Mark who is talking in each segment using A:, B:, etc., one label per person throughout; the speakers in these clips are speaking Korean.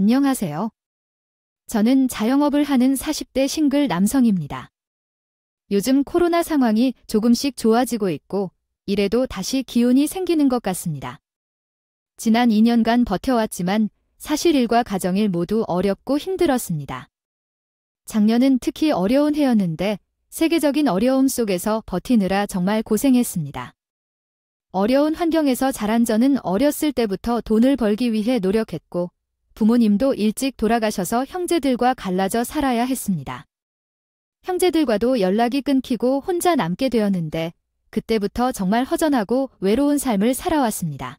A: 안녕하세요. 저는 자영업을 하는 40대 싱글 남성입니다. 요즘 코로나 상황이 조금씩 좋아지고 있고 이래도 다시 기운이 생기는 것 같습니다. 지난 2년간 버텨왔지만 사실 일과 가정일 모두 어렵고 힘들었습니다. 작년은 특히 어려운 해였는데 세계적인 어려움 속에서 버티느라 정말 고생했습니다. 어려운 환경에서 자란 저는 어렸을 때부터 돈을 벌기 위해 노력했고 부모님도 일찍 돌아가셔서 형제들과 갈라져 살아야 했습니다. 형제들과도 연락이 끊기고 혼자 남게 되었는데 그때부터 정말 허전하고 외로운 삶을 살아왔습니다.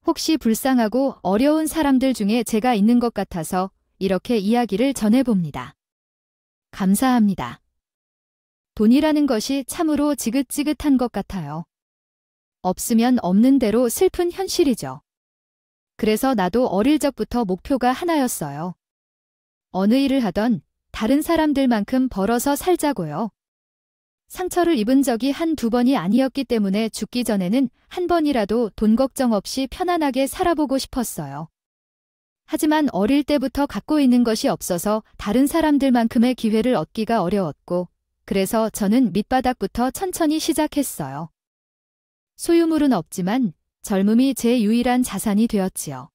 A: 혹시 불쌍하고 어려운 사람들 중에 제가 있는 것 같아서 이렇게 이야기를 전해봅니다. 감사합니다. 돈이라는 것이 참으로 지긋지긋한 것 같아요. 없으면 없는 대로 슬픈 현실이죠. 그래서 나도 어릴 적부터 목표가 하나였어요. 어느 일을 하던 다른 사람들만큼 벌어서 살자고요. 상처를 입은 적이 한두 번이 아니었기 때문에 죽기 전에는 한 번이라도 돈 걱정 없이 편안하게 살아보고 싶었어요. 하지만 어릴 때부터 갖고 있는 것이 없어서 다른 사람들만큼의 기회를 얻기가 어려웠고 그래서 저는 밑바닥부터 천천히 시작했어요. 소유물은 없지만 젊음이 제 유일한 자산이 되었지요.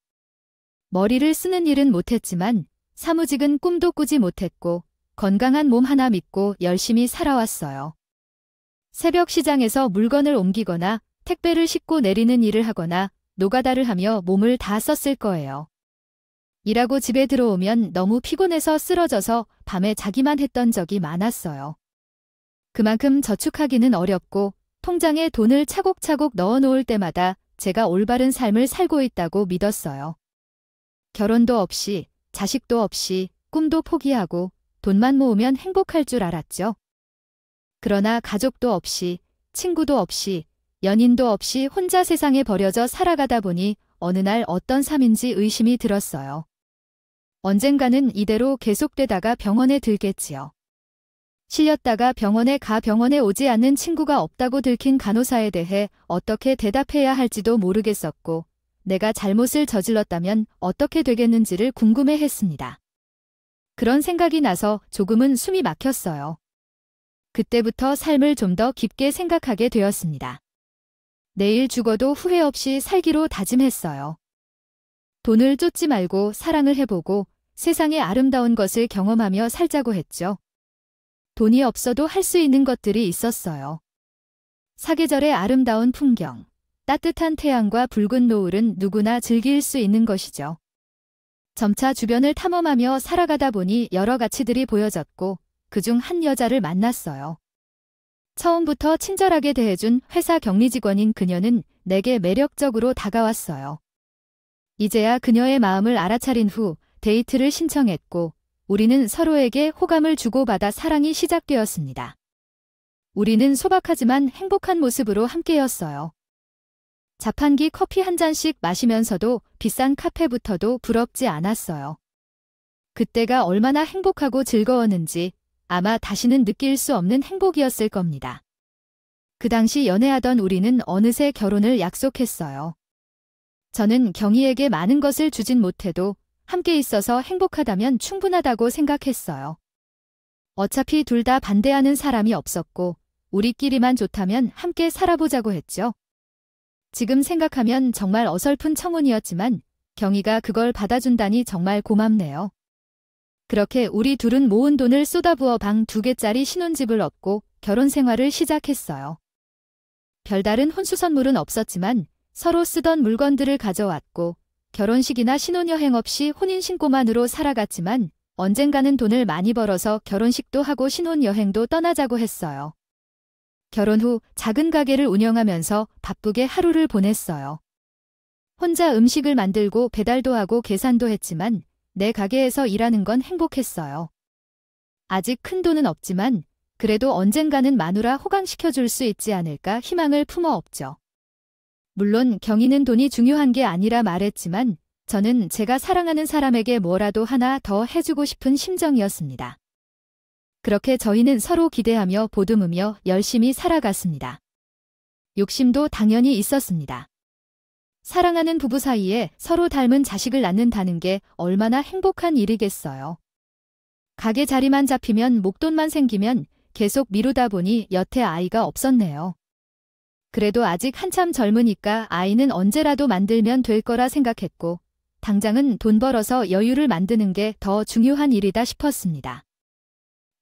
A: 머리를 쓰는 일은 못했지만 사무직은 꿈도 꾸지 못했고 건강한 몸 하나 믿고 열심히 살아왔어요. 새벽 시장에서 물건을 옮기거나 택배를 싣고 내리는 일을 하거나 노가다를 하며 몸을 다 썼을 거예요. 일하고 집에 들어오면 너무 피곤해서 쓰러져서 밤에 자기만 했던 적이 많았어요. 그만큼 저축하기는 어렵고 통장에 돈을 차곡차곡 넣어놓을 때마다 제가 올바른 삶을 살고 있다고 믿었어요. 결혼도 없이, 자식도 없이, 꿈도 포기하고 돈만 모으면 행복할 줄 알았죠. 그러나 가족도 없이, 친구도 없이, 연인도 없이 혼자 세상에 버려져 살아가다 보니 어느 날 어떤 삶인지 의심이 들었어요. 언젠가는 이대로 계속되다가 병원에 들겠지요. 실렸다가 병원에 오지 않는 친구가 없다고 들킨 간호사에 대해 어떻게 대답해야 할지도 모르겠었고 내가 잘못을 저질렀다면 어떻게 되겠는지를 궁금해했습니다. 그런 생각이 나서 조금은 숨이 막혔어요. 그때부터 삶을 좀 더 깊게 생각하게 되었습니다. 내일 죽어도 후회 없이 살기로 다짐했어요. 돈을 쫓지 말고 사랑을 해보고 세상의 아름다운 것을 경험하며 살자고 했죠. 돈이 없어도 할 수 있는 것들이 있었어요. 사계절의 아름다운 풍경, 따뜻한 태양과 붉은 노을은 누구나 즐길 수 있는 것이죠. 점차 주변을 탐험하며 살아가다 보니 여러 가치들이 보여졌고 그중 한 여자를 만났어요. 처음부터 친절하게 대해준 회사 격리 직원인 그녀는 내게 매력적으로 다가왔어요. 이제야 그녀의 마음을 알아차린 후 데이트를 신청했고 우리는 서로에게 호감을 주고받아 사랑이 시작되었습니다. 우리는 소박하지만 행복한 모습으로 함께였어요. 자판기 커피 한 잔씩 마시면서도 비싼 카페부터도 부럽지 않았어요. 그때가 얼마나 행복하고 즐거웠는지 아마 다시는 느낄 수 없는 행복이었을 겁니다. 그 당시 연애하던 우리는 어느새 결혼을 약속했어요. 저는 경희에게 많은 것을 주진 못해도 함께 있어서 행복하다면 충분하다고 생각했어요. 어차피 둘 다 반대하는 사람이 없었고 우리끼리만 좋다면 함께 살아보자고 했죠. 지금 생각하면 정말 어설픈 청혼이었지만 경희가 그걸 받아준다니 정말 고맙네요. 그렇게 우리 둘은 모은 돈을 쏟아부어 방 2개짜리 신혼집을 얻고 결혼 생활을 시작했어요. 별다른 혼수 선물은 없었지만 서로 쓰던 물건들을 가져왔고 결혼식이나 신혼여행 없이 혼인신고만으로 살아갔지만 언젠가는 돈을 많이 벌어서 결혼식도 하고 신혼여행도 떠나자고 했어요. 결혼 후 작은 가게를 운영하면서 바쁘게 하루를 보냈어요. 혼자 음식을 만들고 배달도 하고 계산도 했지만 내 가게에서 일하는 건 행복했어요. 아직 큰 돈은 없지만 그래도 언젠가는 마누라 호강시켜줄 수 있지 않을까 희망을 품어엎죠. 물론 경희는 돈이 중요한 게 아니라 말했지만 저는 제가 사랑하는 사람에게 뭐라도 하나 더 해주고 싶은 심정이었습니다. 그렇게 저희는 서로 기대하며 보듬으며 열심히 살아갔습니다. 욕심도 당연히 있었습니다. 사랑하는 부부 사이에 서로 닮은 자식을 낳는다는 게 얼마나 행복한 일이겠어요. 가게 자리만 잡히면 목돈만 생기면 계속 미루다 보니 여태 아이가 없었네요. 그래도 아직 한참 젊으니까 아이는 언제라도 만들면 될 거라 생각했고 당장은 돈 벌어서 여유를 만드는 게 더 중요한 일이다 싶었습니다.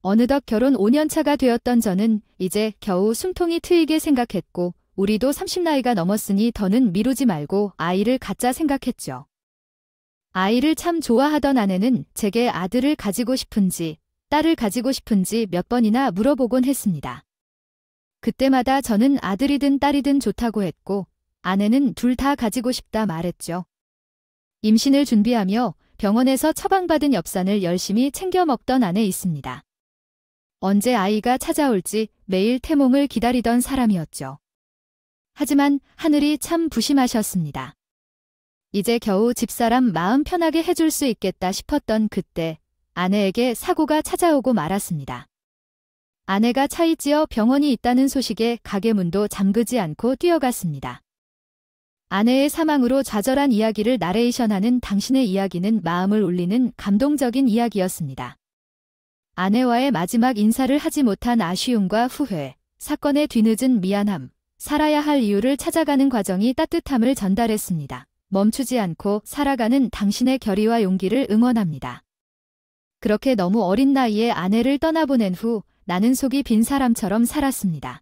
A: 어느덧 결혼 5년 차가 되었던 저는 이제 겨우 숨통이 트이게 생각했고 우리도 30 나이가 넘었으니 더는 미루지 말고 아이를 갖자 생각했죠. 아이를 참 좋아하던 아내는 제게 아들을 가지고 싶은지 딸을 가지고 싶은지 몇 번이나 물어보곤 했습니다. 그때마다 저는 아들이든 딸이든 좋다고 했고 아내는 둘 다 가지고 싶다 말했죠. 임신을 준비하며 병원에서 처방받은 엽산을 열심히 챙겨 먹던 안에 있습니다. 언제 아이가 찾아올지 매일 태몽을 기다리던 사람이었죠. 하지만 하늘이 참 부심하셨습니다. 이제 겨우 집사람 마음 편하게 해줄 수 있겠다 싶었던 그때 아내에게 사고가 찾아오고 말았습니다. 아내가 차에 찌어 병원이 있다는 소식에 가게 문도 잠그지 않고 뛰어갔습니다. 아내의 사망으로 좌절한 이야기를 나레이션하는 당신의 이야기는 마음을 울리는 감동적인 이야기였습니다. 아내와의 마지막 인사를 하지 못한 아쉬움과 후회, 사건의 뒤늦은 미안함, 살아야 할 이유를 찾아가는 과정이 따뜻함을 전달했습니다. 멈추지 않고 살아가는 당신의 결의와 용기를 응원합니다. 그렇게 너무 어린 나이에 아내를 떠나보낸 후 나는 속이 빈 사람처럼 살았습니다.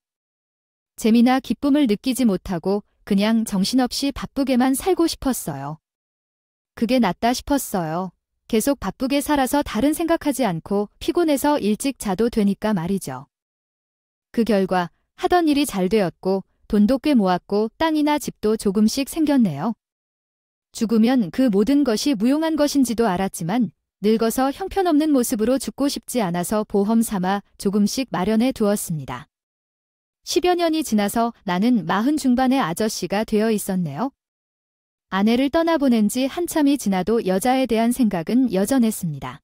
A: 재미나 기쁨을 느끼지 못하고 그냥 정신없이 바쁘게만 살고 싶었어요. 그게 낫다 싶었어요. 계속 바쁘게 살아서 다른 생각하지 않고 피곤해서 일찍 자도 되니까 말이죠. 그 결과 하던 일이 잘 되었고 돈도 꽤 모았고 땅이나 집도 조금씩 생겼네요. 죽으면 그 모든 것이 무용한 것인지도 알았지만 늙어서 형편없는 모습으로 죽고 싶지 않아서 보험 삼아 조금씩 마련해 두었습니다. 10여 년이 지나서 나는 40 중반의 아저씨가 되어 있었네요. 아내를 떠나보낸 지 한참이 지나도 여자에 대한 생각은 여전했습니다.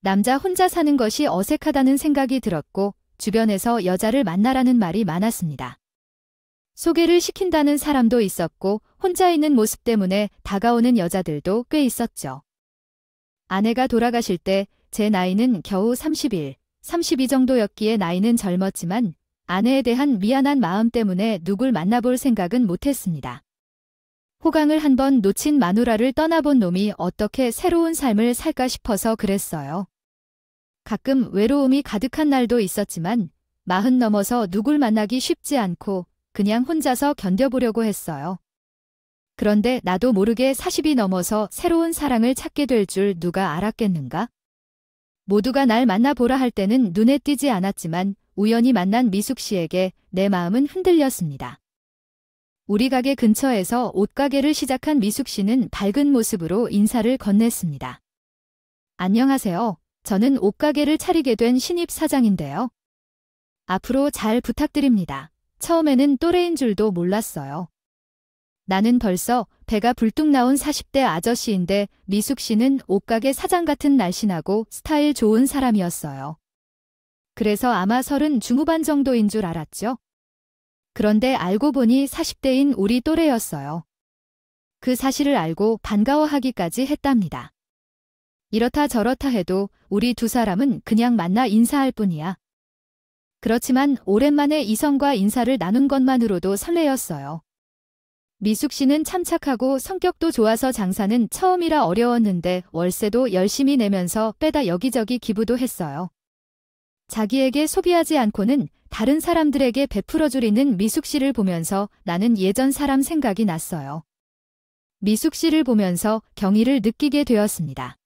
A: 남자 혼자 사는 것이 어색하다는 생각이 들었고 주변에서 여자를 만나라는 말이 많았습니다. 소개를 시킨다는 사람도 있었고 혼자 있는 모습 때문에 다가오는 여자들도 꽤 있었죠. 아내가 돌아가실 때 제 나이는 겨우 31, 32 정도였기에 나이는 젊었지만 아내에 대한 미안한 마음 때문에 누굴 만나볼 생각은 못했습니다. 호강을 한번 놓친 마누라를 떠나본 놈이 어떻게 새로운 삶을 살까 싶어서 그랬어요. 가끔 외로움이 가득한 날도 있었지만 40 넘어서 누굴 만나기 쉽지 않고 그냥 혼자서 견뎌보려고 했어요. 그런데 나도 모르게 40이 넘어서 새로운 사랑을 찾게 될 줄 누가 알았겠는가? 모두가 날 만나보라 할 때는 눈에 띄지 않았지만 우연히 만난 미숙 씨에게 내 마음은 흔들렸습니다. 우리 가게 근처에서 옷가게를 시작한 미숙 씨는 밝은 모습으로 인사를 건넸습니다. 안녕하세요. 저는 옷가게를 차리게 된 신입 사장인데요. 앞으로 잘 부탁드립니다. 처음에는 또래인 줄도 몰랐어요. 나는 벌써 배가 불뚝 나온 40대 아저씨인데 미숙 씨는 옷가게 사장 같은 날씬하고 스타일 좋은 사람이었어요. 그래서 아마 30 중후반 정도인 줄 알았죠. 그런데 알고 보니 40대인 우리 또래였어요. 그 사실을 알고 반가워하기까지 했답니다. 이렇다 저렇다 해도 우리 두 사람은 그냥 만나 인사할 뿐이야. 그렇지만 오랜만에 이성과 인사를 나눈 것만으로도 설레었어요. 미숙 씨는 참 착하고 성격도 좋아서 장사는 처음이라 어려웠는데 월세도 열심히 내면서 빼다 여기저기 기부도 했어요. 자기에게 소비하지 않고는 다른 사람들에게 베풀어 주리는 미숙 씨를 보면서 나는 예전 사람 생각이 났어요. 미숙 씨를 보면서 경의를 느끼게 되었습니다.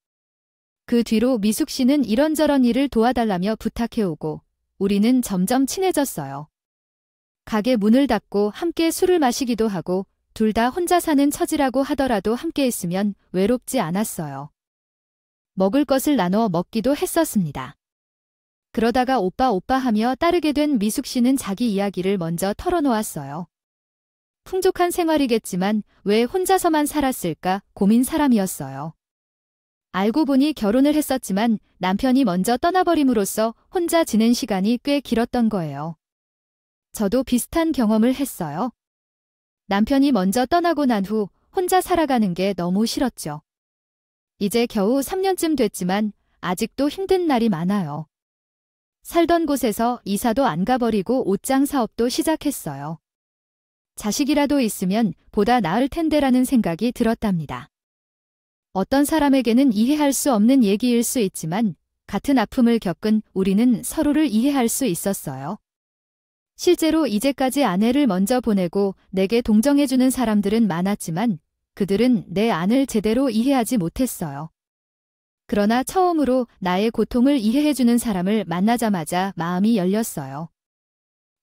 A: 그 뒤로 미숙 씨는 이런저런 일을 도와달라며 부탁해오고 우리는 점점 친해졌어요. 가게 문을 닫고 함께 술을 마시기도 하고 둘 다 혼자 사는 처지라고 하더라도 함께 있으면 외롭지 않았어요. 먹을 것을 나눠 먹기도 했었습니다. 그러다가 오빠 하며 따르게 된 미숙 씨는 자기 이야기를 먼저 털어놓았어요. 풍족한 생활이겠지만 왜 혼자서만 살았을까 고민 사람이었어요. 알고 보니 결혼을 했었지만 남편이 먼저 떠나버림으로써 혼자 지낸 시간이 꽤 길었던 거예요. 저도 비슷한 경험을 했어요. 남편이 먼저 떠나고 난 후 혼자 살아가는 게 너무 싫었죠. 이제 겨우 3년쯤 됐지만 아직도 힘든 날이 많아요. 살던 곳에서 이사도 안 가버리고 옷장 사업도 시작했어요. 자식이라도 있으면 보다 나을 텐데라는 생각이 들었답니다. 어떤 사람에게는 이해할 수 없는 얘기일 수 있지만 같은 아픔을 겪은 우리는 서로를 이해할 수 있었어요. 실제로 이제까지 아내를 먼저 보내고 내게 동정해주는 사람들은 많았지만 그들은 내 안을 제대로 이해하지 못했어요. 그러나 처음으로 나의 고통을 이해해주는 사람을 만나자마자 마음이 열렸어요.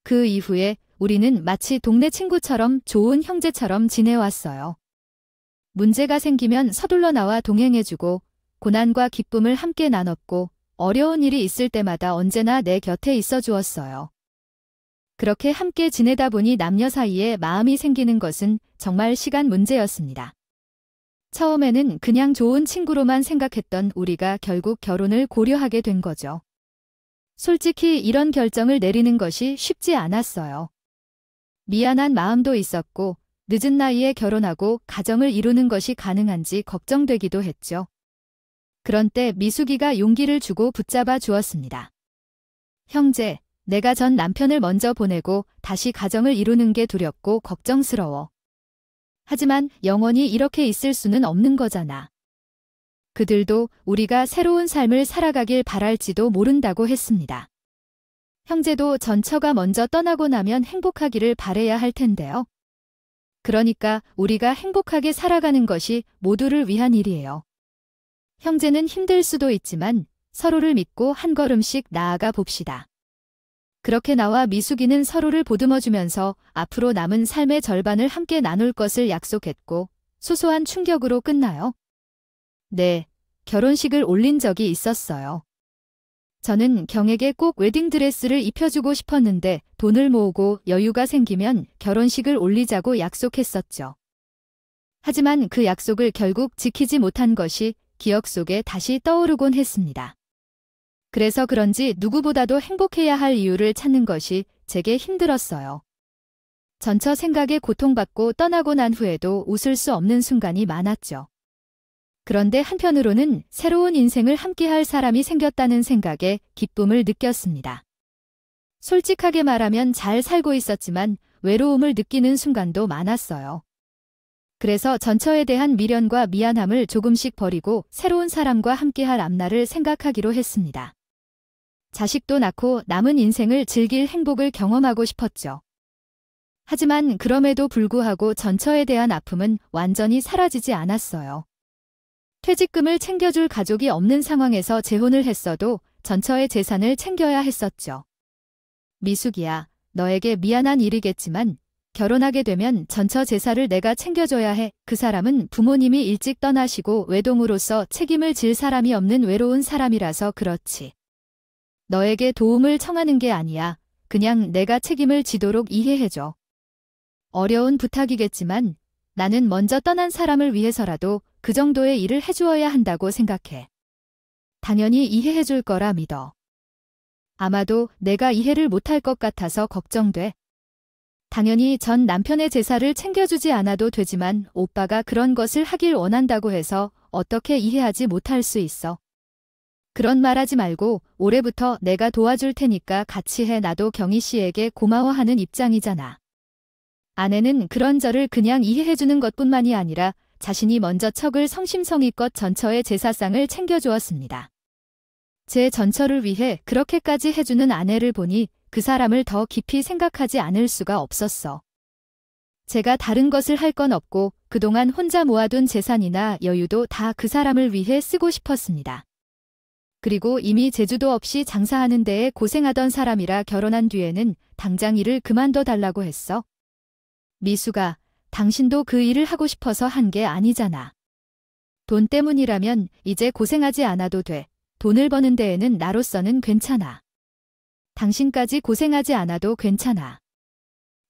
A: 그 이후에 우리는 마치 동네 친구처럼 좋은 형제처럼 지내왔어요. 문제가 생기면 서둘러 나와 동행해주고 고난과 기쁨을 함께 나눴고 어려운 일이 있을 때마다 언제나 내 곁에 있어 주었어요. 그렇게 함께 지내다 보니 남녀 사이에 마음이 생기는 것은 정말 시간 문제였습니다. 처음에는 그냥 좋은 친구로만 생각했던 우리가 결국 결혼을 고려하게 된 거죠. 솔직히 이런 결정을 내리는 것이 쉽지 않았어요. 미안한 마음도 있었고 늦은 나이에 결혼하고 가정을 이루는 것이 가능한지 걱정되기도 했죠. 그런 때 미숙이가 용기를 주고 붙잡아 주었습니다. 형제, 내가 전 남편을 먼저 보내고 다시 가정을 이루는 게 두렵고 걱정스러워. 하지만 영원히 이렇게 있을 수는 없는 거잖아. 그들도 우리가 새로운 삶을 살아가길 바랄지도 모른다고 했습니다. 형제도 전 처가 먼저 떠나고 나면 행복하기를 바라야 할 텐데요. 그러니까 우리가 행복하게 살아가는 것이 모두를 위한 일이에요. 형제는 힘들 수도 있지만 서로를 믿고 한 걸음씩 나아가 봅시다. 그렇게 나와 미숙이는 서로를 보듬어주면서 앞으로 남은 삶의 절반을 함께 나눌 것을 약속했고 소소한 충격으로 끝나요. 네, 결혼식을 올린 적이 있었어요. 저는 경에게 꼭 웨딩드레스를 입혀주고 싶었는데 돈을 모으고 여유가 생기면 결혼식을 올리자고 약속했었죠. 하지만 그 약속을 결국 지키지 못한 것이 기억 속에 다시 떠오르곤 했습니다. 그래서 그런지 누구보다도 행복해야 할 이유를 찾는 것이 제게 힘들었어요. 전처 생각에 고통받고 떠나고 난 후에도 웃을 수 없는 순간이 많았죠. 그런데 한편으로는 새로운 인생을 함께할 사람이 생겼다는 생각에 기쁨을 느꼈습니다. 솔직하게 말하면 잘 살고 있었지만 외로움을 느끼는 순간도 많았어요. 그래서 전처에 대한 미련과 미안함을 조금씩 버리고 새로운 사람과 함께할 앞날을 생각하기로 했습니다. 자식도 낳고 남은 인생을 즐길 행복을 경험하고 싶었죠. 하지만 그럼에도 불구하고 전처에 대한 아픔은 완전히 사라지지 않았어요. 퇴직금을 챙겨줄 가족이 없는 상황에서 재혼을 했어도 전처의 재산을 챙겨야 했었죠. 미숙이야, 너에게 미안한 일이겠지만 결혼하게 되면 전처 재산을 내가 챙겨줘야 해. 그 사람은 부모님이 일찍 떠나시고 외동으로서 책임을 질 사람이 없는 외로운 사람이라서 그렇지. 너에게 도움을 청하는 게 아니야. 그냥 내가 책임을 지도록 이해해줘. 어려운 부탁이겠지만 나는 먼저 떠난 사람을 위해서라도 그 정도의 일을 해주어야 한다고 생각해. 당연히 이해해줄 거라 믿어. 아마도 내가 이해를 못할 것 같아서 걱정돼. 당연히 전 남편의 제사를 챙겨주지 않아도 되지만 오빠가 그런 것을 하길 원한다고 해서 어떻게 이해하지 못할 수 있어. 그런 말 하지 말고 올해부터 내가 도와줄 테니까 같이 해. 나도 경희 씨에게 고마워하는 입장이잖아. 아내는 그런 저를 그냥 이해해주는 것뿐만이 아니라 자신이 먼저 척을 성심성의껏 전처의 제사상을 챙겨주었습니다. 제 전처를 위해 그렇게까지 해주는 아내를 보니 그 사람을 더 깊이 생각하지 않을 수가 없었어. 제가 다른 것을 할 건 없고 그동안 혼자 모아둔 재산이나 여유도 다 그 사람을 위해 쓰고 싶었습니다. 그리고 이미 제주도 없이 장사하는 데에 고생하던 사람이라 결혼한 뒤에는 당장 일을 그만둬 달라고 했어. 미수가, 당신도 그 일을 하고 싶어서 한 게 아니잖아. 돈 때문이라면 이제 고생하지 않아도 돼. 돈을 버는 데에는 나로서는 괜찮아. 당신까지 고생하지 않아도 괜찮아.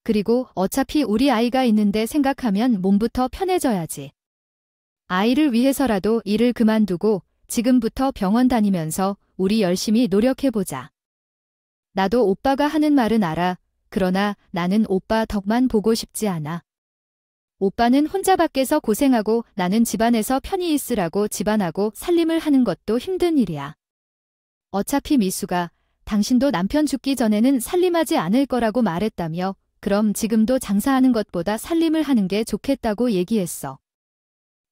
A: 그리고 어차피 우리 아이가 있는데 생각하면 몸부터 편해져야지. 아이를 위해서라도 일을 그만두고 지금부터 병원 다니면서 우리 열심히 노력해보자. 나도 오빠가 하는 말은 알아. 그러나 나는 오빠 덕만 보고 싶지 않아. 오빠는 혼자 밖에서 고생하고 나는 집안에서 편히 있으라고 집안하고 살림을 하는 것도 힘든 일이야. 어차피 미수가 당신도 남편 죽기 전에는 살림하지 않을 거라고 말했다며 그럼 지금도 장사하는 것보다 살림을 하는 게 좋겠다고 얘기했어.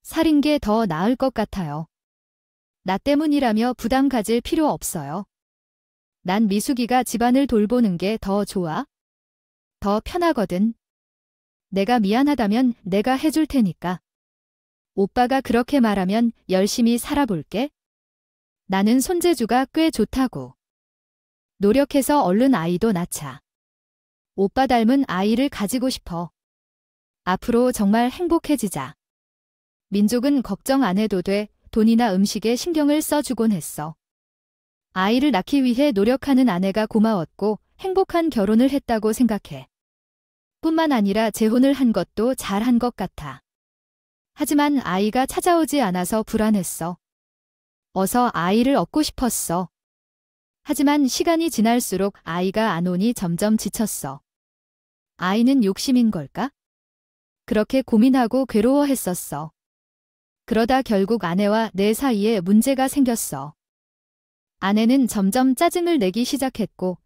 A: 살인 게 더 나을 것 같아요. 나 때문이라며 부담 가질 필요 없어요. 난 미숙이가 집안을 돌보는 게 더 좋아. 더 편하거든. 내가 미안하다면 내가 해줄 테니까. 오빠가 그렇게 말하면 열심히 살아볼게. 나는 손재주가 꽤 좋다고. 노력해서 얼른 아이도 낳자. 오빠 닮은 아이를 가지고 싶어. 앞으로 정말 행복해지자. 민족은 걱정 안 해도 돼. 돈이나 음식에 신경을 써주곤 했어. 아이를 낳기 위해 노력하는 아내가 고마웠고 행복한 결혼을 했다고 생각해. 뿐만 아니라 재혼을 한 것도 잘한 것 같아. 하지만 아이가 찾아오지 않아서 불안했어. 어서 아이를 얻고 싶었어. 하지만 시간이 지날수록 아이가 안 오니 점점 지쳤어. 아이는 욕심인 걸까? 그렇게 고민하고 괴로워했었어. 그러다 결국 아내와 내 사이에 문제가 생겼어. 아내는 점점 짜증을 내기 시작했고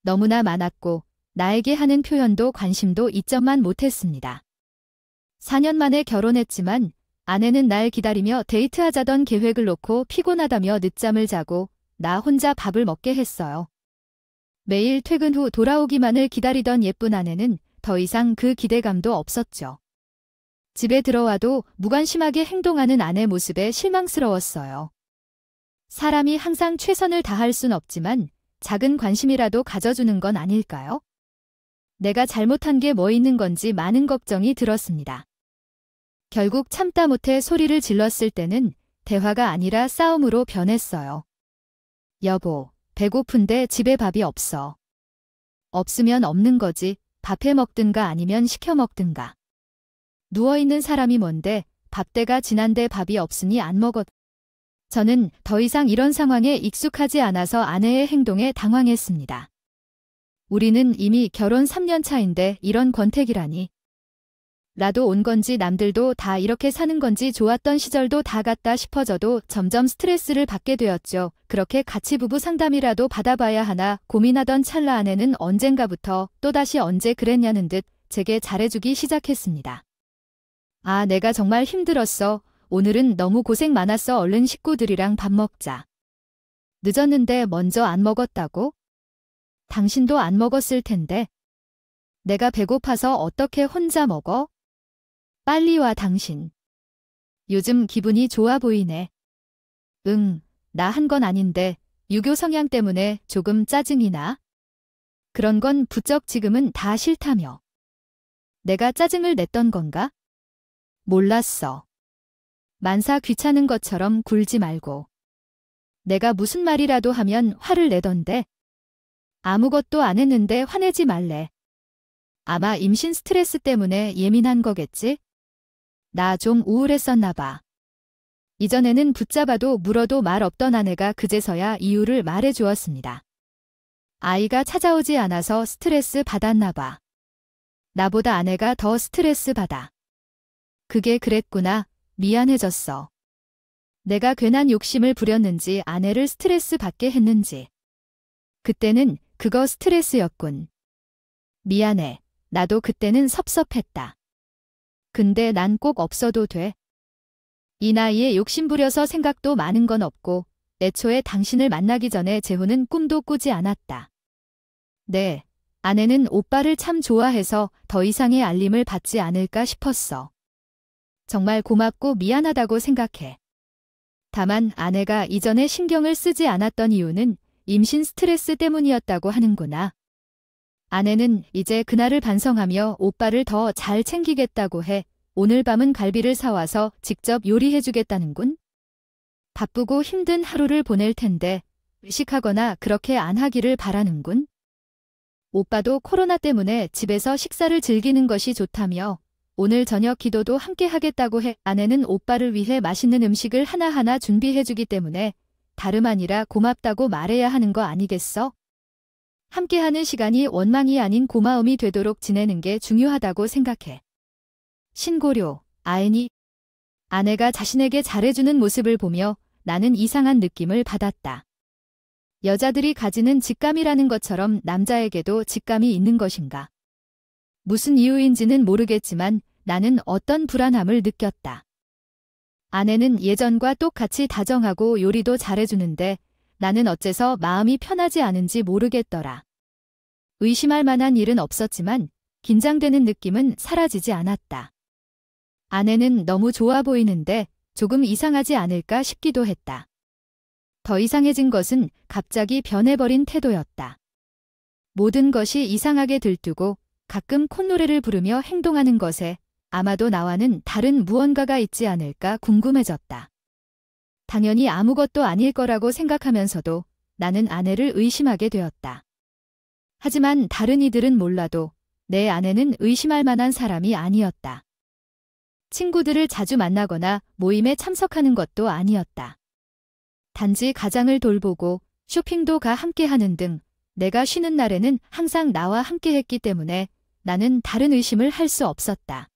A: 너무나 많았고 나에게 하는 표현도 관심도 이점만 못했습니다. 4년 만에 결혼했지만 아내는 날 기다리며 데이트하자던 계획을 놓고 피곤하다며 늦잠을 자고 나 혼자 밥을 먹게 했어요. 매일 퇴근 후 돌아오기만을 기다리던 예쁜 아내는 더 이상 그 기대감도 없었죠. 집에 들어와도 무관심하게 행동하는 아내 모습에 실망스러웠어요. 사람이 항상 최선을 다할 순 없지만 작은 관심이라도 가져주는 건 아닐까요? 내가 잘못한 게 뭐 있는 건지 많은 걱정이 들었습니다. 결국 참다 못해 소리를 질렀을 때는 대화가 아니라 싸움으로 변했어요. 여보, 배고픈데 집에 밥이 없어. 없으면 없는 거지. 밥해 먹든가 아니면 시켜 먹든가. 누워있는 사람이 뭔데 밥때가 지난데 밥이 없으니 안 먹었. 저는 더 이상 이런 상황에 익숙하지 않아서 아내의 행동에 당황했습니다. 우리는 이미 결혼 3년 차인데 이런 권태기라니. 나도 온 건지 남들도 다 이렇게 사는 건지 좋았던 시절도 다 갔다 싶어져도 점점 스트레스를 받게 되었죠. 그렇게 같이 부부 상담이라도 받아봐야 하나 고민하던 찰나 아내는 언젠가부터 또다시 언제 그랬냐는 듯 제게 잘해주기 시작했습니다. 아, 내가 정말 힘들었어. 오늘은 너무 고생 많았어. 얼른 식구들이랑 밥 먹자. 늦었는데 먼저 안 먹었다고? 당신도 안 먹었을 텐데. 내가 배고파서 어떻게 혼자 먹어? 빨리 와 당신. 요즘 기분이 좋아 보이네. 응, 나 한 건 아닌데 유교 성향 때문에 조금 짜증이 나? 그런 건 부쩍 지금은 다 싫다며. 내가 짜증을 냈던 건가? 몰랐어. 만사 귀찮은 것처럼 굴지 말고. 내가 무슨 말이라도 하면 화를 내던데. 아무것도 안 했는데 화내지 말래. 아마 임신 스트레스 때문에 예민한 거겠지? 나 좀 우울했었나 봐. 이전에는 붙잡아도 물어도 말 없던 아내가 그제서야 이유를 말해 주었습니다. 아이가 찾아오지 않아서 스트레스 받았나 봐. 나보다 아내가 더 스트레스 받아. 그게 그랬구나. 미안해졌어. 내가 괜한 욕심을 부렸는지 아내를 스트레스 받게 했는지. 그때는 그거 스트레스였군. 미안해. 나도 그때는 섭섭했다. 근데 난 꼭 없어도 돼. 이 나이에 욕심 부려서 생각도 많은 건 없고 애초에 당신을 만나기 전에 재혼은 꿈도 꾸지 않았다. 네, 아내는 오빠를 참 좋아해서 더 이상의 알림을 받지 않을까 싶었어. 정말 고맙고 미안하다고 생각해. 다만 아내가 이전에 신경을 쓰지 않았던 이유는 임신 스트레스 때문이었다고 하는구나. 아내는 이제 그날을 반성하며 오빠를 더 잘 챙기겠다고 해 오늘 밤은 갈비를 사와서 직접 요리해주겠다는군. 바쁘고 힘든 하루를 보낼 텐데 의식하거나 그렇게 안 하기를 바라는군. 오빠도 코로나 때문에 집에서 식사를 즐기는 것이 좋다며 오늘 저녁 기도도 함께 하겠다고 해. 아내는 오빠를 위해 맛있는 음식을 하나하나 준비해주기 때문에 다름 아니라 고맙다고 말해야 하는 거 아니겠어? 함께하는 시간이 원망이 아닌 고마움이 되도록 지내는 게 중요하다고 생각해. 신고료, 아엔이. 아내가 자신에게 잘해주는 모습을 보며 나는 이상한 느낌을 받았다. 여자들이 가지는 직감이라는 것처럼 남자에게도 직감이 있는 것인가? 무슨 이유인지는 모르겠지만 나는 어떤 불안함을 느꼈다. 아내는 예전과 똑같이 다정하고 요리도 잘해주는데 나는 어째서 마음이 편하지 않은지 모르겠더라. 의심할 만한 일은 없었지만 긴장되는 느낌은 사라지지 않았다. 아내는 너무 좋아 보이는데 조금 이상하지 않을까 싶기도 했다. 더 이상해진 것은 갑자기 변해버린 태도였다. 모든 것이 이상하게 들뜨고 가끔 콧노래를 부르며 행동하는 것에 아마도 나와는 다른 무언가가 있지 않을까 궁금해졌다. 당연히 아무것도 아닐 거라고 생각하면서도 나는 아내를 의심하게 되었다. 하지만 다른 이들은 몰라도 내 아내는 의심할 만한 사람이 아니었다. 친구들을 자주 만나거나 모임에 참석하는 것도 아니었다. 단지 가장을 돌보고 쇼핑도 함께 하는 등 내가 쉬는 날에는 항상 나와 함께 했기 때문에 나는 다른 의심을 할 수 없었다.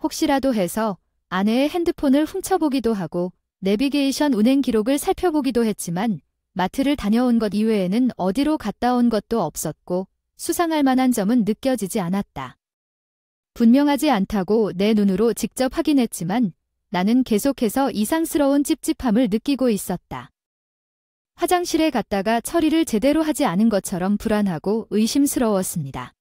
A: 혹시라도 해서 아내의 핸드폰을 훔쳐보기도 하고 내비게이션 운행 기록을 살펴보기도 했지만 마트를 다녀온 것 이외에는 어디로 갔다 온 것도 없었고 수상할 만한 점은 느껴지지 않았다. 분명하지 않다고 내 눈으로 직접 확인했지만 나는 계속해서 이상스러운 찝찝함을 느끼고 있었다. 화장실에 갔다가 처리를 제대로 하지 않은 것처럼 불안하고 의심스러웠습니다.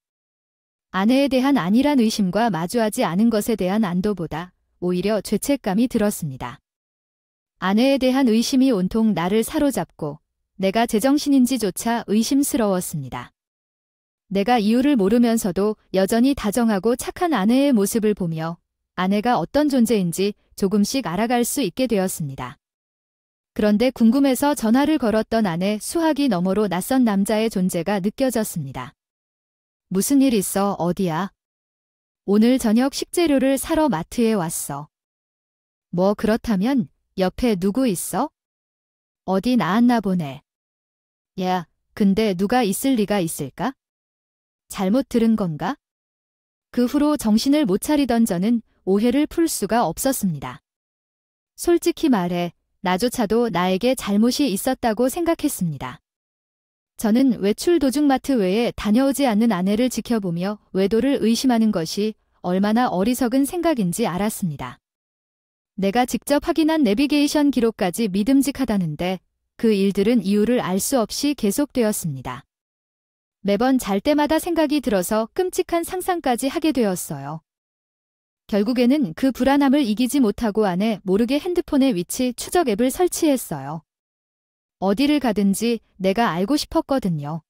A: 아내에 대한 안일한 의심과 마주하지 않은 것에 대한 안도보다 오히려 죄책감이 들었습니다. 아내에 대한 의심이 온통 나를 사로잡고 내가 제정신인지조차 의심스러웠습니다. 내가 이유를 모르면서도 여전히 다정하고 착한 아내의 모습을 보며 아내가 어떤 존재인지 조금씩 알아갈 수 있게 되었습니다. 그런데 궁금해서 전화를 걸었던 아내 수화기 너머로 낯선 남자의 존재가 느껴졌습니다. 무슨 일 있어? 어디야? 오늘 저녁 식재료를 사러 마트에 왔어. 뭐 그렇다면 옆에 누구 있어? 어디 나왔나 보네. 야, 근데 누가 있을 리가 있을까? 잘못 들은 건가? 그 후로 정신을 못 차리던 저는 오해를 풀 수가 없었습니다. 솔직히 말해 나조차도 나에게 잘못이 있었다고 생각했습니다. 저는 외출 도중 마트 외에 다녀오지 않는 아내를 지켜보며 외도를 의심하는 것이 얼마나 어리석은 생각인지 알았습니다. 내가 직접 확인한 내비게이션 기록까지 믿음직하다는데 그 일들은 이유를 알 수 없이 계속되었습니다. 매번 잘 때마다 생각이 들어서 끔찍한 상상까지 하게 되었어요. 결국에는 그 불안함을 이기지 못하고 아내 모르게 핸드폰의 위치 추적 앱을 설치했어요. 어디를 가든지 내가 알고 싶었거든요.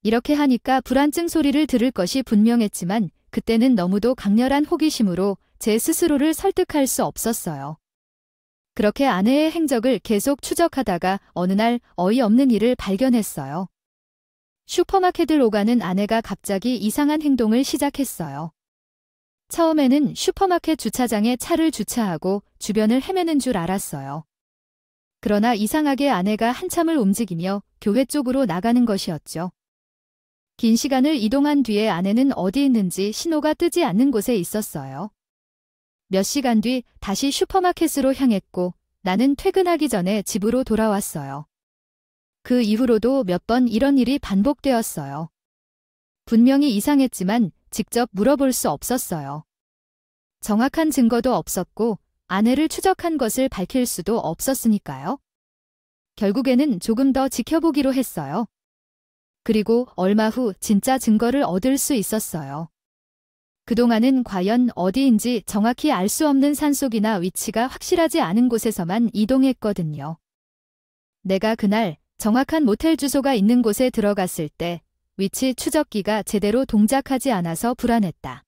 A: 이렇게 하니까 불안증 소리를 들을 것이 분명했지만 그때는 너무도 강렬한 호기심으로 제 스스로를 설득할 수 없었어요. 그렇게 아내의 행적을 계속 추적하다가 어느 날 어이없는 일을 발견했어요. 슈퍼마켓을 오가는 아내가 갑자기 이상한 행동을 시작했어요. 처음에는 슈퍼마켓 주차장에 차를 주차하고 주변을 헤매는 줄 알았어요. 그러나 이상하게 아내가 한참을 움직이며 교회 쪽으로 나가는 것이었죠. 긴 시간을 이동한 뒤에 아내는 어디 있는지 신호가 뜨지 않는 곳에 있었어요. 몇 시간 뒤 다시 슈퍼마켓으로 향했고 나는 퇴근하기 전에 집으로 돌아왔어요. 그 이후로도 몇 번 이런 일이 반복되었어요. 분명히 이상했지만 직접 물어볼 수 없었어요. 정확한 증거도 없었고 아내를 추적한 것을 밝힐 수도 없었으니까요. 결국에는 조금 더 지켜보기로 했어요. 그리고 얼마 후 진짜 증거를 얻을 수 있었어요. 그동안은 과연 어디인지 정확히 알 수 없는 산속이나 위치가 확실하지 않은 곳에서만 이동했거든요. 내가 그날 정확한 모텔 주소가 있는 곳에 들어갔을 때 위치 추적기가 제대로 동작하지 않아서 불안했다.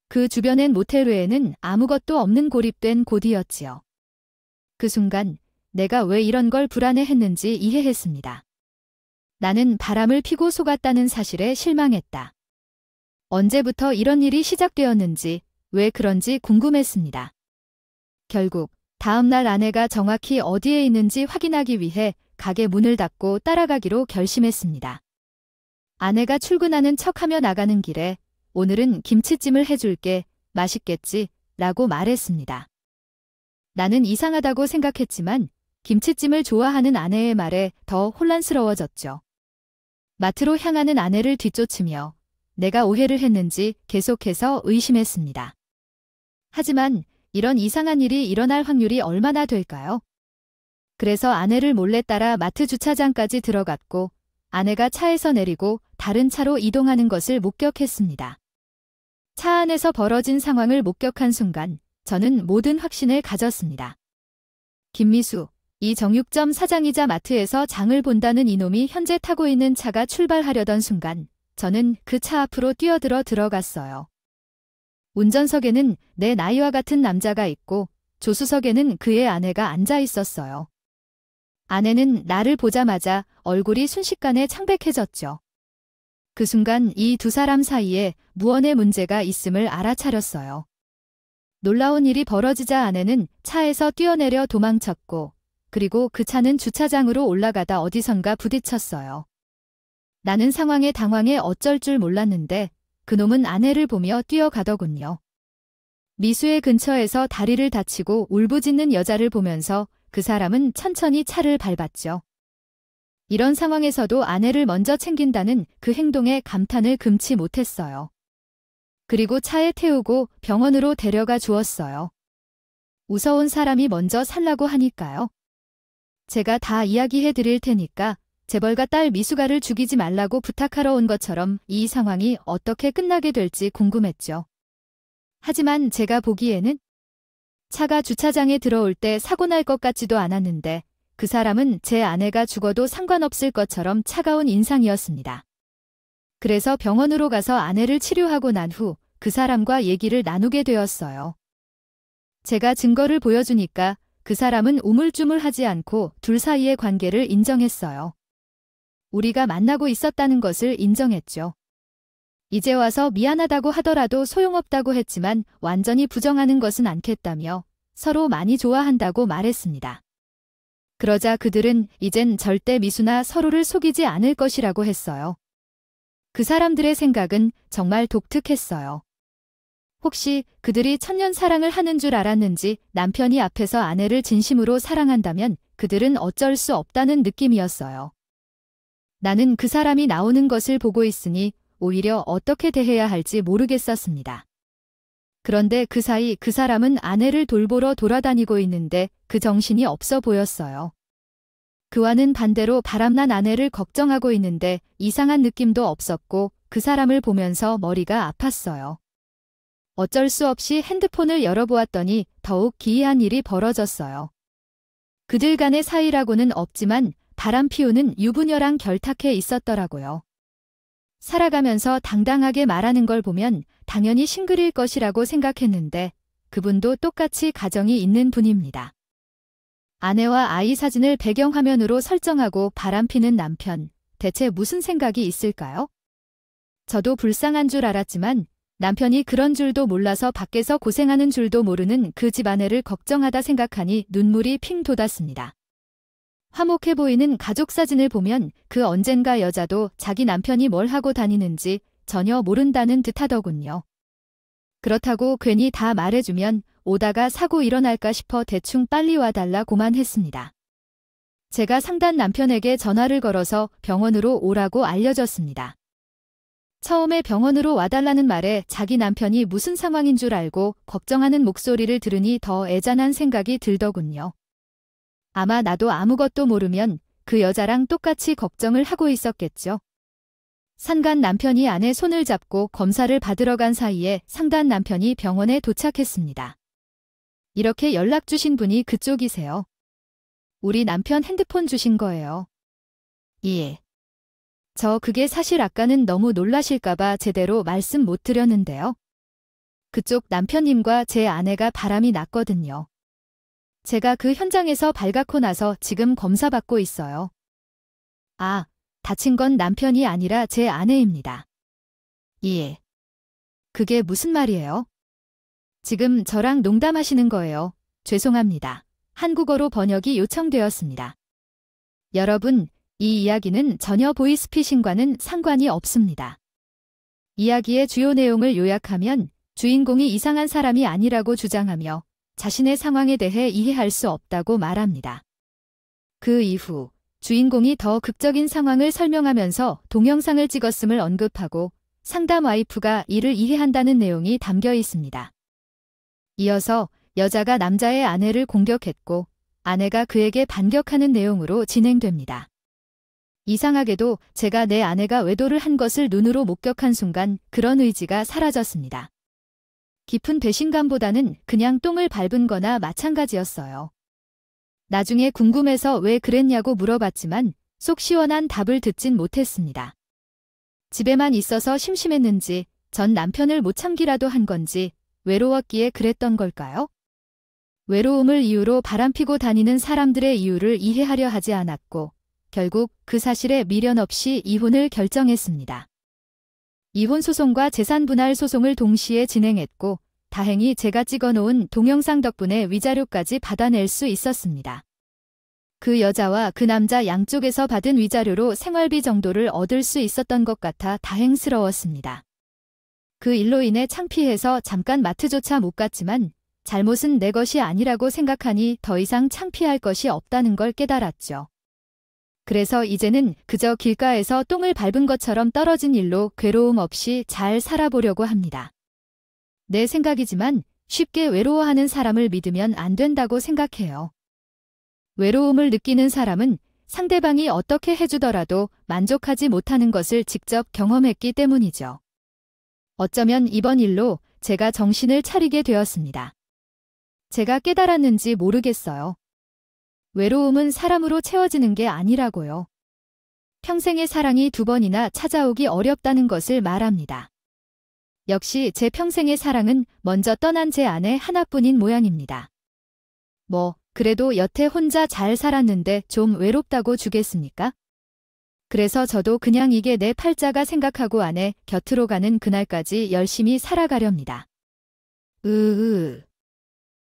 A: 그 주변엔 모텔 외에는 아무것도 없는 고립된 곳이었지요. 그 순간 내가 왜 이런 걸 불안해했는지 이해했습니다. 나는 바람을 피고 속았다는 사실에 실망했다. 언제부터 이런 일이 시작되었는지 왜 그런지 궁금했습니다. 결국 다음 날 아내가 정확히 어디에 있는지 확인하기 위해 가게 문을 닫고 따라가기로 결심했습니다. 아내가 출근하는 척하며 나가는 길에 오늘은 김치찜을 해줄게 맛있겠지 라고 말했습니다. 나는 이상하다고 생각했지만 김치찜을 좋아하는 아내의 말에 더 혼란스러워졌죠. 마트로 향하는 아내를 뒤쫓으며 내가 오해를 했는지 계속해서 의심했습니다. 하지만 이런 이상한 일이 일어날 확률이 얼마나 될까요? 그래서 아내를 몰래 따라 마트 주차장까지 들어갔고 아내가 차에서 내리고 다른 차로 이동하는 것을 목격했습니다. 차 안에서 벌어진 상황을 목격한 순간 저는 모든 확신을 가졌습니다. 김미수, 이 정육점 사장이자 마트에서 장을 본다는 이놈이 현재 타고 있는 차가 출발하려던 순간 저는 그 차 앞으로 뛰어들어 들어갔어요. 운전석에는 내 나이와 같은 남자가 있고 조수석에는 그의 아내가 앉아 있었어요. 아내는 나를 보자마자 얼굴이 순식간에 창백해졌죠. 그 순간 이 두 사람 사이에 무언의 문제가 있음을 알아차렸어요. 놀라운 일이 벌어지자 아내는 차에서 뛰어내려 도망쳤고 그리고 그 차는 주차장으로 올라가다 어디선가 부딪혔어요. 나는 상황에 당황해 어쩔 줄 몰랐는데 그놈은 아내를 보며 뛰어가더군요. 미수의 근처에서 다리를 다치고 울부짖는 여자를 보면서 그 사람은 천천히 차를 밟았죠. 이런 상황에서도 아내를 먼저 챙긴다는 그 행동에 감탄을 금치 못했어요. 그리고 차에 태우고 병원으로 데려가 주었어요. 무서운 사람이 먼저 살라고 하니까요. 제가 다 이야기해 드릴 테니까 재벌가 딸 미수가를 죽이지 말라고 부탁하러 온 것처럼 이 상황이 어떻게 끝나게 될지 궁금했죠. 하지만 제가 보기에는 차가 주차장에 들어올 때 사고 날 것 같지도 않았는데 그 사람은 제 아내가 죽어도 상관없을 것처럼 차가운 인상이었습니다. 그래서 병원으로 가서 아내를 치료하고 난 후 그 사람과 얘기를 나누게 되었어요. 제가 증거를 보여주니까 그 사람은 우물쭈물하지 않고 둘 사이의 관계를 인정했어요. 우리가 만나고 있었다는 것을 인정했죠. 이제 와서 미안하다고 하더라도 소용없다고 했지만 완전히 부정하는 것은 않겠다며 서로 많이 좋아한다고 말했습니다. 그러자 그들은 이젠 절대 미수나 서로를 속이지 않을 것이라고 했어요. 그 사람들의 생각은 정말 독특했어요. 혹시 그들이 천년 사랑을 하는 줄 알았는지 남편이 앞에서 아내를 진심으로 사랑한다면 그들은 어쩔 수 없다는 느낌이었어요. 나는 그 사람이 나오는 것을 보고 있으니 오히려 어떻게 대해야 할지 모르겠었습니다. 그런데 그 사이 그 사람은 아내를 돌보러 돌아다니고 있는데 그 정신이 없어 보였어요. 그와는 반대로 바람난 아내를 걱정하고 있는데 이상한 느낌도 없었고 그 사람을 보면서 머리가 아팠어요. 어쩔 수 없이 핸드폰을 열어보았더니 더욱 기이한 일이 벌어졌어요. 그들 간의 사이라고는 없지만 바람 피우는 유부녀랑 결탁해 있었더라고요. 살아가면서 당당하게 말하는 걸 보면 당연히 싱글일 것이라고 생각했는데 그분도 똑같이 가정이 있는 분입니다. 아내와 아이 사진을 배경화면으로 설정하고 바람피는 남편, 대체 무슨 생각이 있을까요? 저도 불쌍한 줄 알았지만 남편이 그런 줄도 몰라서 밖에서 고생하는 줄도 모르는 그 집 아내를 걱정하다 생각하니 눈물이 핑 돋았습니다. 화목해 보이는 가족 사진을 보면 그 언젠가 여자도 자기 남편이 뭘 하고 다니는지 전혀 모른다는 듯하더군요. 그렇다고 괜히 다 말해주면 오다가 사고 일어날까 싶어 대충 빨리 와달라고만 했습니다. 제가 상단 남편에게 전화를 걸어서 병원으로 오라고 알려줬습니다. 처음에 병원으로 와달라는 말에 자기 남편이 무슨 상황인 줄 알고 걱정하는 목소리를 들으니 더 애잔한 생각이 들더군요. 아마 나도 아무것도 모르면 그 여자랑 똑같이 걱정을 하고 있었겠죠. 상간 남편이 아내 손을 잡고 검사를 받으러 간 사이에 상단 남편이 병원에 도착했습니다. 이렇게 연락 주신 분이 그쪽이세요. 우리 남편 핸드폰 주신 거예요. 예. 저 그게 사실 아까는 너무 놀라실까봐 제대로 말씀 못 드렸는데요. 그쪽 남편님과 제 아내가 바람이 났거든요. 제가 그 현장에서 발각고 나서 지금 검사받고 있어요. 아, 다친 건 남편이 아니라 제 아내입니다. 예. 그게 무슨 말이에요? 지금 저랑 농담하시는 거예요. 죄송합니다. 한국어로 번역이 요청되었습니다. 여러분, 이 이야기는 전혀 보이스피싱과는 상관이 없습니다. 이야기의 주요 내용을 요약하면 주인공이 이상한 사람이 아니라고 주장하며 자신의 상황에 대해 이해할 수 없다고 말합니다. 그 이후 주인공이 더 극적인 상황을 설명하면서 동영상을 찍었음을 언급하고 상담 와이프가 이를 이해한다는 내용이 담겨 있습니다. 이어서 여자가 남자의 아내를 공격했고 아내가 그에게 반격하는 내용으로 진행됩니다. 이상하게도 제가 내 아내가 외도를 한 것을 눈으로 목격한 순간 그런 의지가 사라졌습니다. 깊은 배신감보다는 그냥 똥을 밟은 거나 마찬가지였어요. 나중에 궁금해서 왜 그랬냐고 물어봤지만 속 시원한 답을 듣진 못했습니다. 집에만 있어서 심심했는지 전 남편을 못 참기라도 한 건지 외로웠기에 그랬던 걸까요? 외로움을 이유로 바람피고 다니는 사람들의 이유를 이해하려 하지 않았고 결국 그 사실에 미련 없이 이혼을 결정했습니다. 이혼 소송과 재산 분할 소송을 동시에 진행했고 다행히 제가 찍어놓은 동영상 덕분에 위자료까지 받아낼 수 있었습니다. 그 여자와 그 남자 양쪽에서 받은 위자료로 생활비 정도를 얻을 수 있었던 것 같아 다행스러웠습니다. 그 일로 인해 창피해서 잠깐 마트조차 못 갔지만 잘못은 내 것이 아니라고 생각하니 더 이상 창피할 것이 없다는 걸 깨달았죠. 그래서 이제는 그저 길가에서 똥을 밟은 것처럼 떨어진 일로 괴로움 없이 잘 살아보려고 합니다. 내 생각이지만 쉽게 외로워하는 사람을 믿으면 안 된다고 생각해요. 외로움을 느끼는 사람은 상대방이 어떻게 해주더라도 만족하지 못하는 것을 직접 경험했기 때문이죠. 어쩌면 이번 일로 제가 정신을 차리게 되었습니다. 제가 깨달았는지 모르겠어요. 외로움은 사람으로 채워지는 게 아니라고요. 평생의 사랑이 2번이나 찾아오기 어렵다는 것을 말합니다. 역시 제 평생의 사랑은 먼저 떠난 제 아내 하나뿐인 모양입니다. 그래도 여태 혼자 잘 살았는데 좀 외롭다고 주겠습니까? 그래서 저도 그냥 이게 내 팔자가 생각하고 아내 곁으로 가는 그날까지 열심히 살아가렵니다.